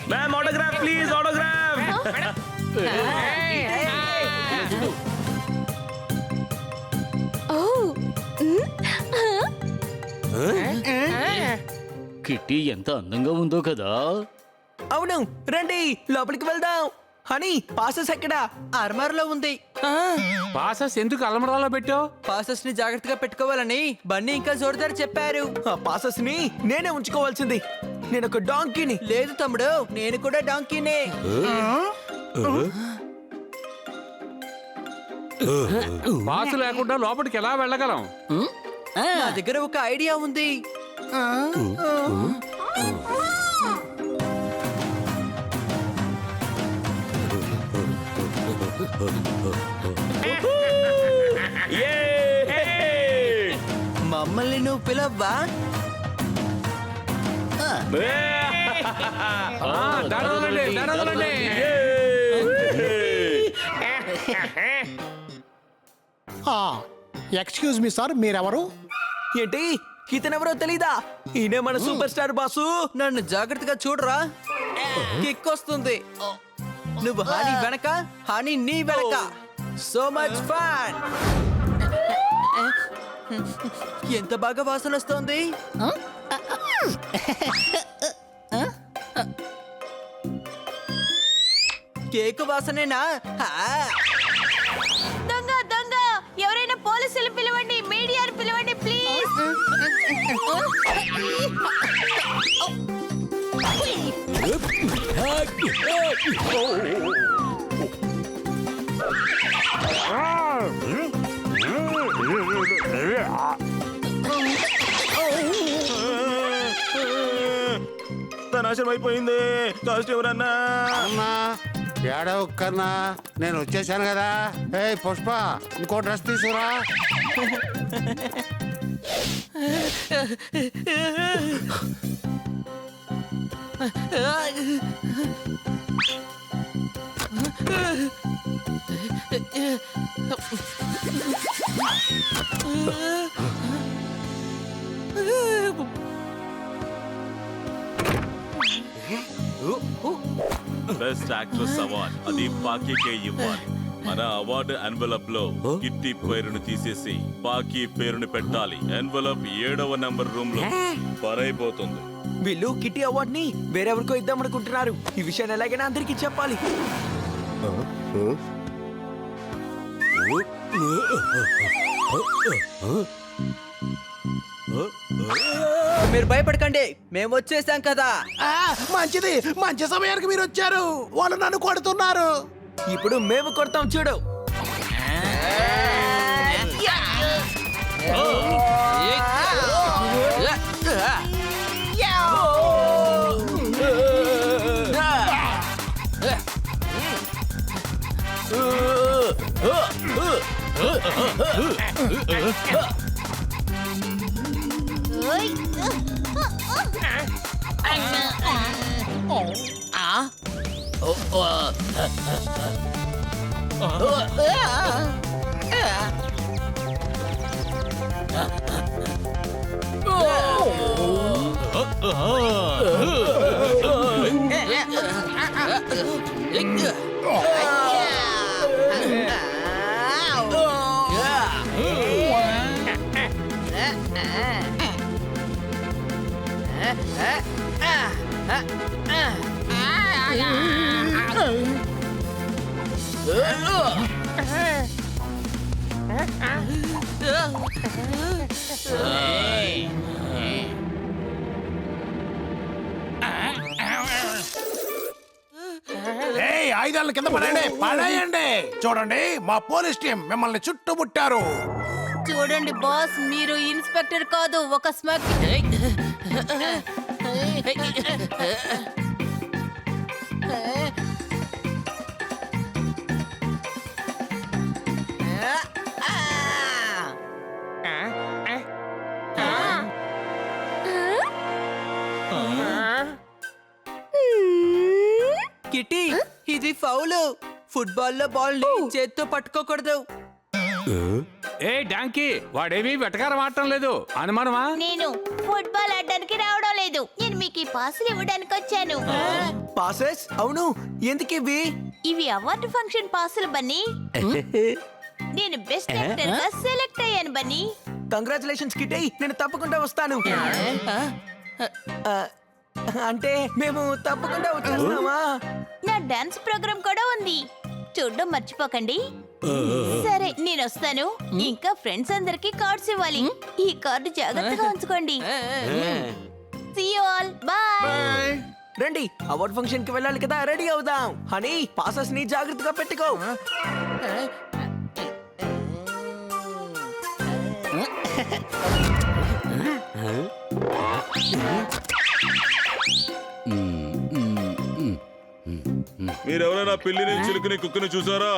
Ma'am autograph please, autograph. Kitty ఎంత అందంగా ఉందో కదా. అవును, రండి లోపలికి వెళ్దాం. హనీ, పాసెస్ ఎక్కడ? అర్మార్లో ఉంది. పాసెస్ ఎందుకు అలమరాలో పెట్టావు? పాసెస్ ని జాగ్రత్తగా పెట్టుకోవాలని బన్నీ ఇంకా జోర్దార్ చెప్పారు. ఆ పాసెస్ ని నేనే ఉంచుకోవాల్సింది. నేను ఒక డాంకీని. లేదు తమ్ముడు, నేను కూడా డాంకీనే. పాసు లేకుండా లోపలికి ఎలా వెళ్ళగలం? నా దగ్గర ఒక ఐడియా ఉంది. మమ్మల్ని నువ్వు పిలవ్వా? ఎక్స్క్యూజ్ మీ సార్, మీరెవరు? ఏంటి, ఇతనెవరో తెలీదా? ఈయనే మన సూపర్ స్టార్ బాసు. నన్ను జాగ్రత్తగా చూడరా, కిక్ వస్తుంది. నువ్వు హాని వెనక, హాని నీ వెనక. So much fun. ఎంత బాగా వాసన వస్తుంది. కేక్ వాసనేనా? దొంగ దొంగ, ఎవరైనా పోలీసులు పిలవండి, మీడియాను పిలవండి ప్లీజ్. నాశనం అయిపోయింది. కాస్ట్ ఎవరన్నా? అన్నా ఏడవ కన్నా, నేను వచ్చేసాను కదా. ఏ పుష్ప, ఇంకో డ్రెస్ తీసుకురా. బెస్ట్ యాక్ట్రెస్ అవార్డ్ అది పాకీకే ఇవ్వాలి. మన అవార్డు ఎన్వలప్ లో కిట్టి పేరును తీసేసి పాకీ పేరుని పెట్టాలి. ఎన్వలప్ 7వ నెంబర్ రూమ్ లో పరైపోతుంది. వీళ్ళు కిట్టి అవార్డ్ ని వేరెవరికో ఇద్దాం అనుకుంటున్నారు. ఈ విషయాన్ని ఎలాగైనా అందరికీ చెప్పాలి. మీరు భయపడకండి, మేము వచ్చేసాం కదా. మంచిది, మంచి సమయానికి మీరు వచ్చారు. వాళ్ళు నన్ను కొడుతున్నారు. ఇప్పుడు మేము కొడతాం చూడు. ఆయుధాలను కింద పడేయండి, పడేయండి. చూడండి, మా పోలీస్ టీం మిమ్మల్ని చుట్టుముట్టారు. చూడండి బాస్, మీరు ఇన్స్పెక్టర్ కాదు, ఒక స్మగ్. కిట్టి, ఇది ఫౌలు. ఫుట్బాల్ లో బాల్ ని చేత్తో పట్టుకోకూడదు. ఏ డాంకీ వాడేమీ వెటకారం ఆడటం లేదు అనుమానమా? నేను ఫుట్బాల్ ఆడడానికి రావడం లేదు. నేను మీకు ఈ పాసులు ఇవ్వడానికి వచ్చాను. పాసెస్? అవును, ఎందుకు ఇవి? ఇవి అవార్డు ఫంక్షన్ పాసులు బన్నీ. నేను బెస్ట్ యాక్టర్ గా సెలెక్ట్ అయ్యాను బన్నీ. కంగ్రాచులేషన్స్ కిట్టి, నేను తప్పకుండా వస్తాను. ఆ, అంటే మేము తప్పకుండా వచ్చేస్తామా? నా డాన్స్ ప్రోగ్రామ్ కూడా ఉంది, చూడడం మర్చిపోకండి. సరే నేను వస్తాను. ఇంకా ఫ్రెండ్స్ అందరికి కార్డ్స్ ఇవ్వాలి. ఈ కార్డు జాగ్రత్తగా ఉంచుకోండి. See you all. Bye. రండి, అవార్డ్ ఫంక్షన్ కి వెళ్ళాలి కదా, రెడీ అవుదాం. హనీ, పాసెస్ ని జాగ్రత్తగా పెట్టుకో. మీరెవరైనా పిల్లిని చిలుకని కుక్కని చూసారా?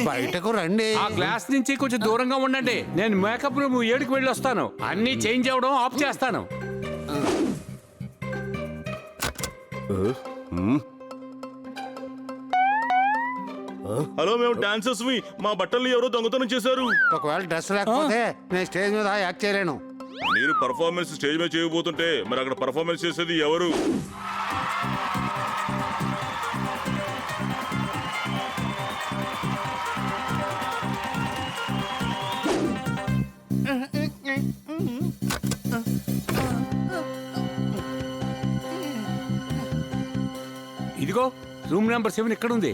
బయటకు రండి. ఆ గ్లాస్ నుంచి కొంచెం దూరంగా ఉండండి. నేను మేకప్ రూమ్ 7కి వెళ్ళి వస్తాను. అన్ని చేంజ్ అవ్వడం ఆఫ్ చేస్తాను. హలో, మేము డాన్సర్స్ మా బట్టలు ఎవరో దొంగతనం చేశారు. ఒకవేళ డ్రెస్ లేకపోతే నేను స్టేజ్ మీద యాక్ట్ చేయలేను. మీరు పర్ఫార్మెన్స్ స్టేజ్ మీద చేయబోతుంటే మరి అక్కడ పర్ఫార్మెన్స్ చేసేది ఎవరు? ఇదిగో రూమ్ నెంబర్ 7 ఇక్కడ ఉంది.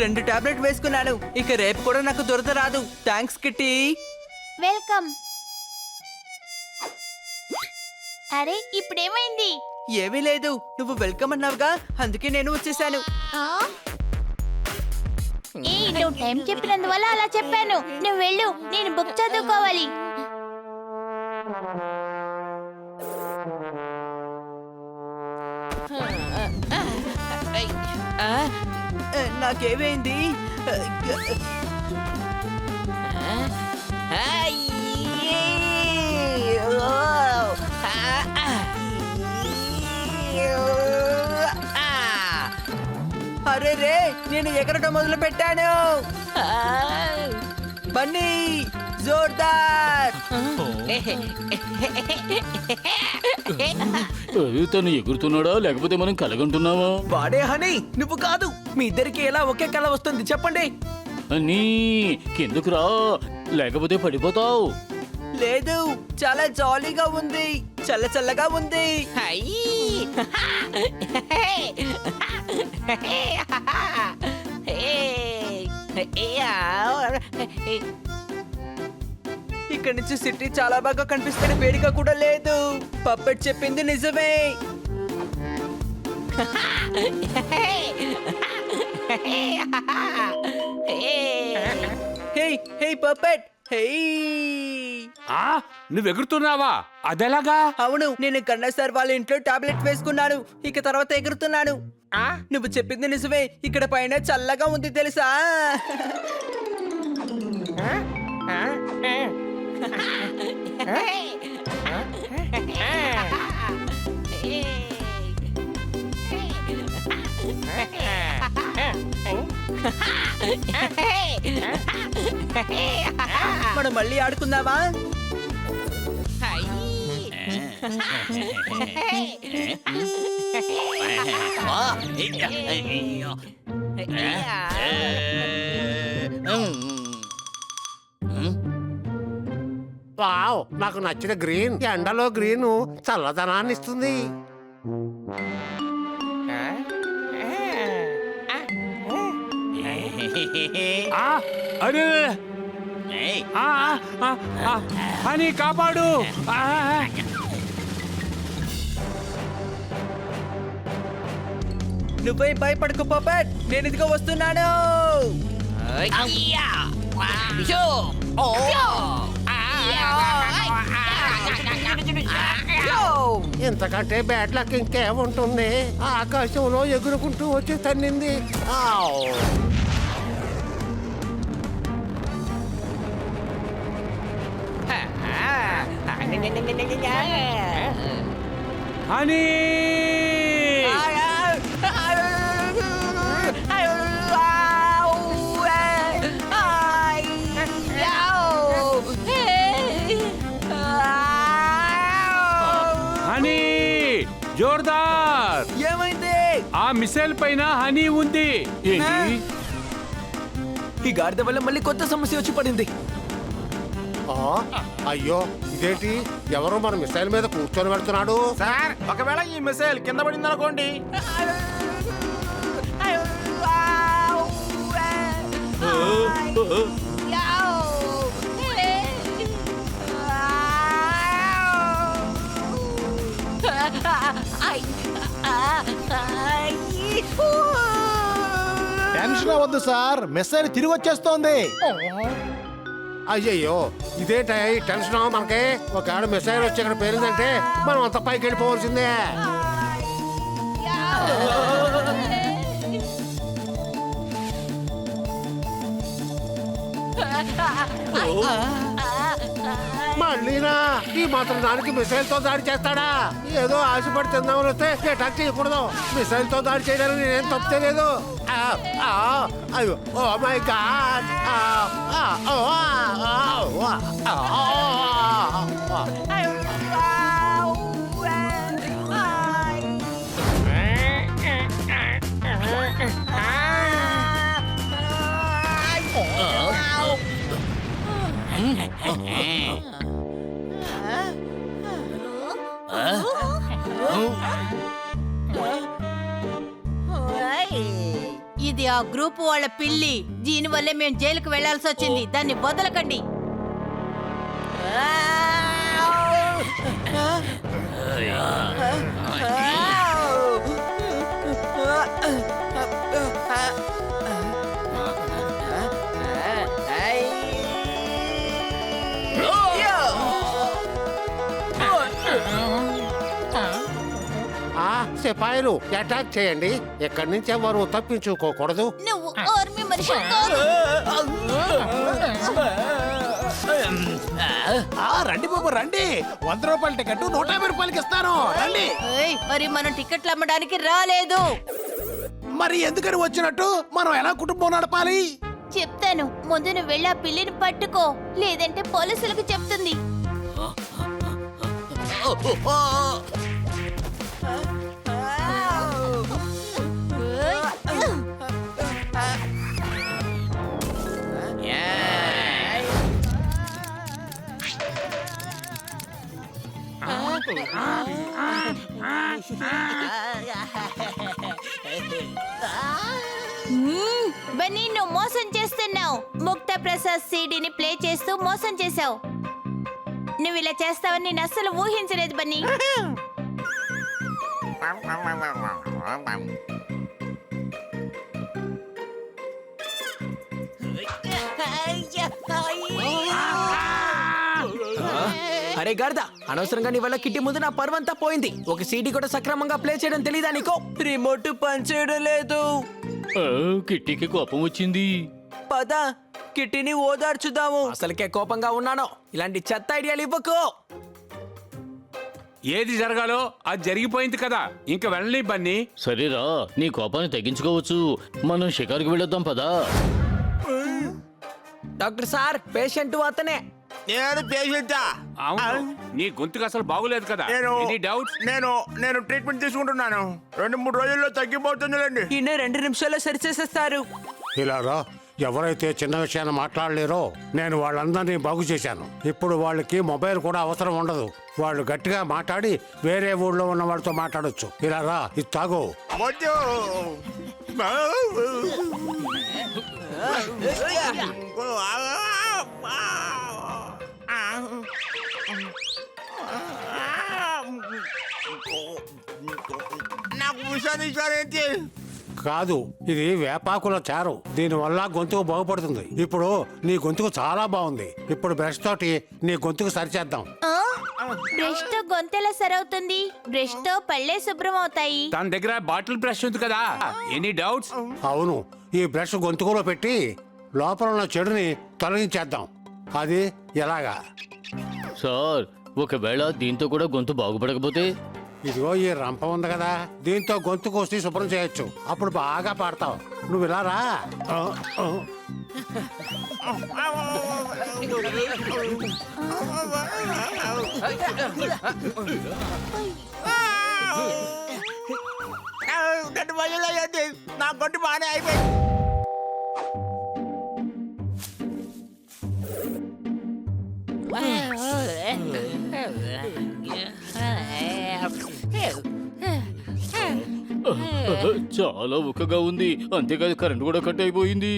రెండు టాబ్లెట్ వేసుకున్నాను, ఇక రేపు కూడా నాకు దురద రాదు. Thanks kitty. వెల్కమ్. అరే ఇప్పుడేమైంది? ఏమీ లేదు, నువ్వు వెల్కమ్ అన్నావుగా, అందుకే నేను వచ్చేసాను. నువ్వు టైం చెప్పినందువల్ల అలా చెప్పాను. నువ్వు వెళ్ళు, నేను బుక్ చదువుకోవాలి. నాకేమైంది? అరే రే, నేను ఎగరటం మొదలు పెట్టాను. బన్నీ, జోర్దార్. తను ఎగురుతున్నాడా లేకపోతే మనం కలగంటున్నావా? వాడే హనీ, నువ్వు కాదు. మీ ఇద్దరికి ఎలా ఒకే కళ వస్తుంది చెప్పండి? నీ కిందకు రా లేకపోతే పడిపోతావు. లేదు, చాలా జాలీగా ఉంది, చల్ల చల్లగా ఉంది. ఇక్కడ నుంచి సిటీ చాలా బాగా కనిపిస్తుంది, వేడిగా కూడా లేదు. పప్పెట్ చెప్పింది నిజమే. హే హే పప్పెట్, హే. నువ్వు ఎగురుతున్నావా? అదెలాగా? అవును, నేను కన్నా సార్ వాళ్ళ ఇంట్లో టాబ్లెట్ వేసుకున్నాను, ఇక తర్వాత ఎగురుతున్నాను. నువ్వు చెప్పింది నిజమే, ఇక్కడ పైన చల్లగా ఉంది తెలుసా? మనం మళ్ళీ ఆడుకుందామా? వావ్, నాకు నచ్చిన గ్రీన్. ఎండలో గ్రీన్ చల్లదనాన్ని ఇస్తుంది. ఆ, అరే ఆ, ఆ, ఆ, హనీ కాపాడు. ఆ, నువ్వే భయపడకు పపెట్, నేను ఇదిగో వస్తున్నాను. ఇంతకంటే బ్యాడ్ లక్ ఇంకేముంటుంది. ఆకాశంలో ఎగురుకుంటూ వచ్చి తన్నింది. ఆవ్. హనీ హనీ జోర్దార్. ఏమైంది? ఆ మిసైల్ పైన హనీ ఉంది. ఏంటి? ఈ గాడిద వల్ల మళ్ళీ కొత్త సమస్య వచ్చి పడింది. ఆ, అయ్యో ఇదేంటి, ఎవరో మన మిసైల్ మీద కూర్చొని పెడుతున్నాడు. సార్ ఒకవేళ ఈ మిసైల్ కింద పడింది అనుకోండి. టెన్షన్ అవ్వద్దు సార్, మిస్సైల్ తిరిగి వచ్చేస్తోంది. అయ్యయ్యో ఇదేంటి టెన్షన్ మనకి. ఒకవేళ మిసైల్ వచ్చి ఇక్కడ పేరిందంటే మనం అంత పైకి వెళ్ళిపోవాల్సిందే. మళ్ళీనా ఈ మాత్రం దానికి మిసైల్ తో దాడి చేస్తాడా? ఏదో ఆశపడి తిందామని వస్తే అటాక్ చేయకూడదు. మిసైల్ తో దాడి చేయడానికి నేనేం తప్పు చేయలేదు. అయ్యో, ఓ మై గాడ్. ఇది ఆ గ్రూప్ వాళ్ళ పిల్లి. దీని వల్లే మేము జైలుకు వెళ్లాల్సి వచ్చింది. దాన్ని వదలకండి. సిపాయిలు అటాక్ చేయండి. ఎక్కడి నుంచి ఎవరు తప్పించుకోకూడదు. నువ్వు ఆర్మీ మనిషి కాదు. రండి బాబు రండి, 100 రూపాయల టికెట్ 150 రూపాయలకి ఇస్తాను. రండి. ఏయ్, మరి మనం టికెట్లు అమ్మడానికి రాలేదు. మరి ఎందుకని వచ్చినట్టు? మనం ఎలా కుటుంబం నడపాలి? చెప్తాను. ముందు నువ్వు వెళ్ళి ఆ పిల్లిని పట్టుకో, లేదంటే పోలీసులకు చెప్తుంది. బన్నీ, నువ్వు మోసం చేస్తున్నావు. ముక్త ప్రసాద్ సీడీని ప్లే చేస్తూ మోసం చేశావు. నువ్వు ఇలా చేస్తావని నేను అస్సలు ఊహించలేదు బన్నీ. అరే గాడిద, అనవసరంగా నీ వల్ల కిట్టి ముందు నా పర్వంతా పోయింది. ఒక సీడీ కూడా సక్రమంగా ప్లే చేయడం తెలీదా నీకు? రిమోట్ పనిచేయడం లేదు. కిట్టికి కోపం వచ్చింది. పద, కిట్టిని ఓదార్చుదాము. అసలుకే కోపంగా ఉన్నాను. ఇలాంటి చెత్త ఐడియాలు ఇవ్వకు. ఏది జరగాలో అది జరిగిపోయింది కదా, ఇంక వెళ్ళని బన్నీ. సరేరా, నీ కోపాన్ని తగ్గించుకోవచ్చు. మనం షికారుకి వెళ్ళొద్దాం పదా. డాక్టర్ సార్, పేషెంట్ అతనే. నేను పేషెంటా? అవును, నీ గొంతుకు అసలు బాగులేదు కదా. Any doubts? నేను ట్రీట్మెంట్ తీసుకుంటున్నాను. 2-3 రోజుల్లో తగ్గిపోతుందిలేండి. ఈయన 2 నిమిషాల్లో సరిచేసేస్తారు. ఇలా రా, ఎవరైతే చిన్న విషయాన్ని మాట్లాడలేరో నేను వాళ్ళందరినీ బాగు చేశాను. ఇప్పుడు వాళ్ళకి మొబైల్ కూడా అవసరం ఉండదు. వాళ్ళు గట్టిగా మాట్లాడి వేరే ఊళ్ళో ఉన్న వాళ్ళతో మాట్లాడొచ్చు. ఇలా రా, ఇది తాగు. నాకు విషయాన్ని ఇచ్చారేంటి? కాదు, ఇది వేపాకుల చారు. దీనివల్ల గొంతుకు బాగుపడుతుంది. ఇప్పుడు నీ గొంతుకు చాలా బాగుంది. ఇప్పుడు బ్రష్ తోటి నీ గొంతుకు సరిచేద్దాం. బ్రష్ తో గొంతెలా సరవుతుంది? బ్రష్ తో పళ్ళే శుభ్రం అవుతాయి. తన దగ్గర బాటిల్ బ్రష్ ఉంది కదా, ఎనీ డౌట్స్? అవును, ఈ బ్రష్ గొంతుకులో పెట్టి లోపల ఉన్న చెడుని తొలగించేద్దాం. అది ఎలాగా? సార్, ఒకవేళ దీంతో కూడా గొంతు బాగుపడకపోతే? ఇదిగో ఈ రంప ఉంది కదా, దీంతో గొంతు కోసి శుభ్రం చేయొచ్చు. అప్పుడు బాగా పాడతావు. నువ్వు ఇలా రా. నా గొడ్డు బాగానే అయిపోయింది. చాలా ఉక్కగా ఉంది. అంతేకాదు కరెంట్ కూడా కట్ అయిపోయింది.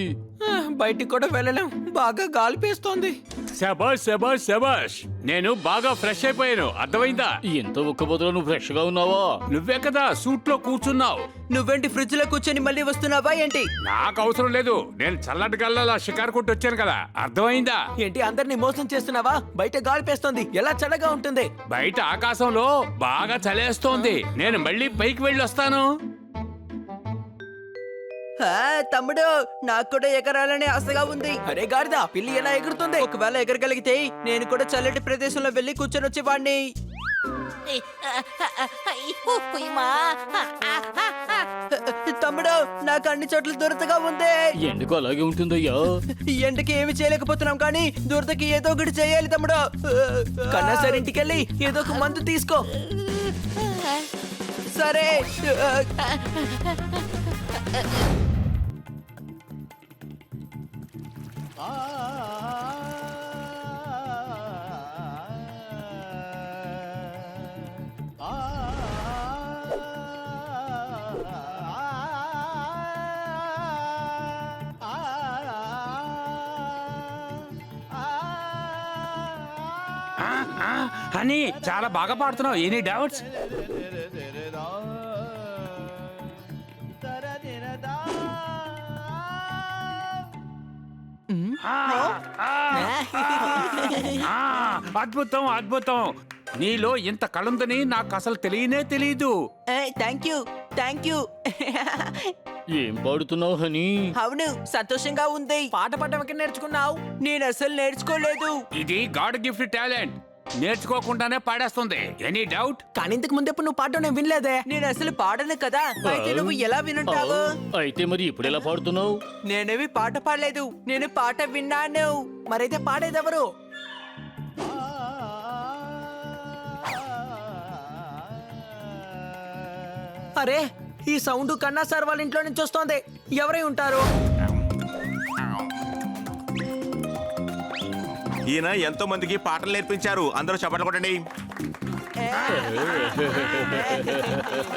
బయటికి కూడా వెళ్ళలేం, బాగా గాలి పీస్తోంది. శబాష్ శబాష్ శబాష్, నేను బాగా ఫ్రెష్ అయిపోయాను, అర్థమైందా? ఎంత ఉక్కబోతులో నువ్వు ఫ్రెష్ గా ఉన్నావా? నువ్వే కదా సూట్ లో కూర్చున్నావు. నువ్వేంటి ఫ్రిడ్జ్ లో కూర్చొని మళ్ళీ వస్తున్నావా ఏంటి? నాకు అవసరం లేదు, నేను చల్లటి గల్లా షికారు కొట్టి వచ్చాను కదా, అర్థమైందా? ఏంటి అందరినీ మోసం చేస్తున్నావా? బయట గాలి పేస్తోంది, ఎలా చల్లగా ఉంటుంది? బయట ఆకాశంలో బాగా చలేస్తోంది. నేను మళ్ళీ పైకి వెళ్ళి వస్తాను. తమ్ముడు, నాకు కూడా ఎగరాలనే ఆశగా ఉంది. అరే గాడిద, పిల్లి ఎలా ఎగురుతుంది? ఒకవేళ ఎగరగలిగితే నేను కూడా చల్లటి ప్రదేశంలో వెళ్ళి కూర్చొని వచ్చేవాడిని. తమ్ముడు, నాకు అన్ని చోట్ల దురదగా ఉంది. ఎందుకు అలాగే ఉంటుందయ్యా? ఈ ఎండకి ఏమి చేయలేకపోతున్నాం, కానీ దురదకి ఏదో ఒకటి చేయాలి తమ్ముడు. కన్నా సరే, ఇంటికెళ్ళి ఏదో ఒక మందు తీసుకో. సరే. హనీ, చాలా బాగా పాడుతున్నావు, ఎనీ డౌట్స్? అద్భుతం అద్భుతం, నీలో ఇంత కళుందని నాకు అసలు తెలియనే తెలీదు. Thank you, thank you. ఏం పాడుతున్నావు హనీ? అవును, సంతోషంగా ఉంది. పాట పాడడం ఎక్కడ నేర్చుకున్నావు? నేను అసలు నేర్చుకోలేదు. ఇది గాడ్ గిఫ్ట్ టాలెంట్, నేర్చుకోకుండానే పాడేస్తుంది, ఎనీ డౌట్? కానీ ఇంతకు ముందు ఎప్పుడు నువ్వు పాడడం నేను వినలేదే. నేను అసలు పాడను కదా, అయితే నువ్వు ఎలా వినుంటావు? అయితే మరి ఇప్పుడు ఎలా పాడుతున్నావు? నేనేవి పాట పాడలేదు, నేను పాట విన్నాను. మరైతే పాడేదెవరు? అరే, ఈ సౌండ్ కన్నా సార్ వాళ్ళ ఇంట్లో నుంచి వస్తోంది. ఎవరై ఉంటారు? ఈయన ఎంతో మందికి పాటలు నేర్పించారు. అందరూ చప్పట్లు కొట్టండి.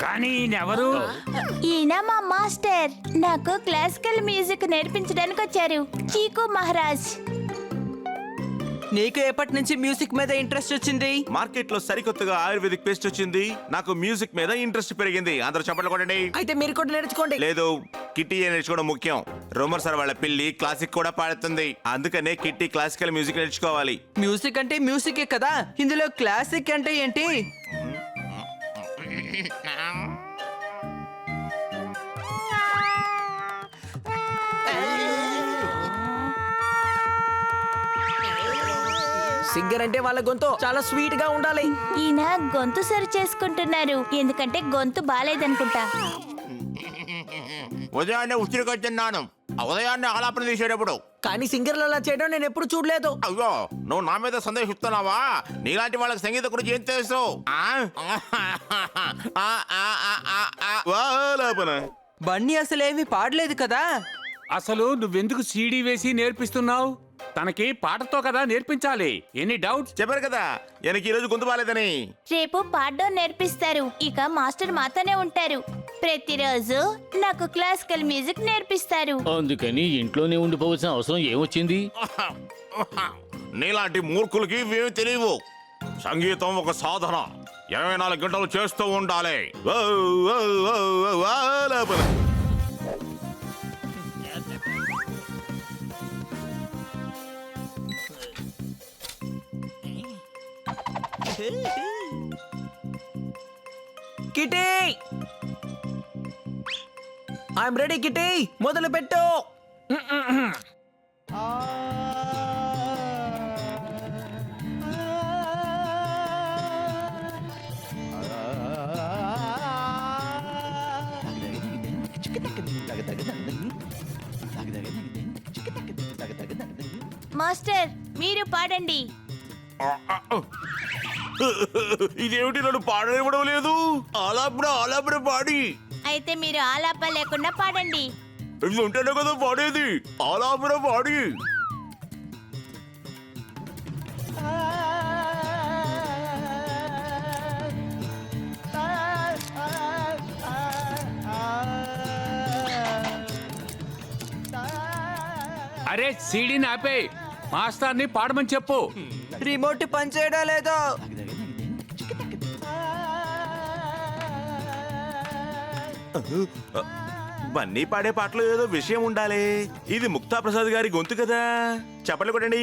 కానీ ఎవరు? ఈయన మా మాస్టర్. నాకు క్లాసికల్ మ్యూజిక్ నేర్పించడానికి వచ్చారు, చీకు మహారాజ్. నీకు ఎప్పటి నుంచి మ్యూజిక్ మీద ఇంట్రెస్ట్ వచ్చింది? మార్కెట్ లో సరికొత్తగా ఆయుర్వేదిక్ పేస్ట్ వచ్చింది, నాకు మ్యూజిక్ మీద ఇంట్రెస్ట్ పెరిగింది. అందరూ చప్పట్లు కొట్టండి. అయితే మీరు కూడా నేర్చుకోండి. లేదు, కిట్టి నేర్చుకోవడం ముఖ్యం. రోమర్ సార్ వాళ్ళ పిల్లి క్లాసిక్ కూడా పాడుతుంది, అందుకనే కిట్టి క్లాసికల్ మ్యూజిక్ నేర్చుకోవాలి. మ్యూజిక్ అంటే మ్యూజికే కదా, ఇందులో క్లాసిక్ అంటే ఏంటి? సింగర్ అంటే వాళ్ళ గొంతు చాలా స్వీట్ గా ఉండాలి. ఈయన గొంతు సరి చేసుకుంటున్నారు, ఎందుకంటే గొంతు బాలేదనుకుంటా. ఉదయాన్నే ఉసిరికొచ్చున్నాను, ఉదయాన్నే ఆలాపన తీసేటప్పుడు. కానీ సింగర్లు అలా చేయడం నేను ఎప్పుడు చూడలేదు. అయ్యో, నువ్వు నా మీద సందేహిస్తున్నావా? నీలాంటి వాళ్ళకి సంగీతం గురించి ఏం తెలుసు? బన్నీ అసలేమి పాడలేదు కదా. అసలు నువ్వెందుకు సీడీ వేసి నేర్పిస్తున్నావు? తనకి పాటతో కదా నేర్పించాలి. Any doubts? చెప్పారు కదా எனக்கு ఈ రోజు గొంతు బాలేదని. రేపు పాడడం నేర్పిస్తారు. ఇక మాస్టర్ మాతోనే ఉంటారు. ప్రతిరోజు నాకు క్లాసికల్ మ్యూజిక్ నేర్పిస్తారు. అందుకని ఇంట్లోనే ఉండిపోవాల్సిన అవసరం ఏమొచ్చింది? నీలాంటి మూర్ఖులకి ఇవేమి తెలియవు. సంగీతం ఒక సాధన, 24 గంటలు చేస్తూ ఉండాలి. ఓ, ఓ, ఓ, ఓ, ఓ, లోపల. Kitty I'm ready. కిటీ మొదలు పెట్టు. మాస్టర్ మీరు పాడండి. ఇదేమిటి, నన్ను పాడనివ్వడం లేదు. ఆలాపడ పాడి. అయితే మీరు ఆలాప లేకుండా పాడండి. ఇది ఉంటేనే కదా పాడేది. ఆలాపడ పాడి. అరే సీడీని ఆపే, మాస్టర్ని పాడమని చెప్పు. రిమోట్ పనిచేయడం లేదు. బన్నీ పాడే పాటలో ఏదో విషయం ఉండాలి. ఇది ముక్తా ప్రసాద్ గారి గొంతు కదా. చెప్పలు కొట్టండి.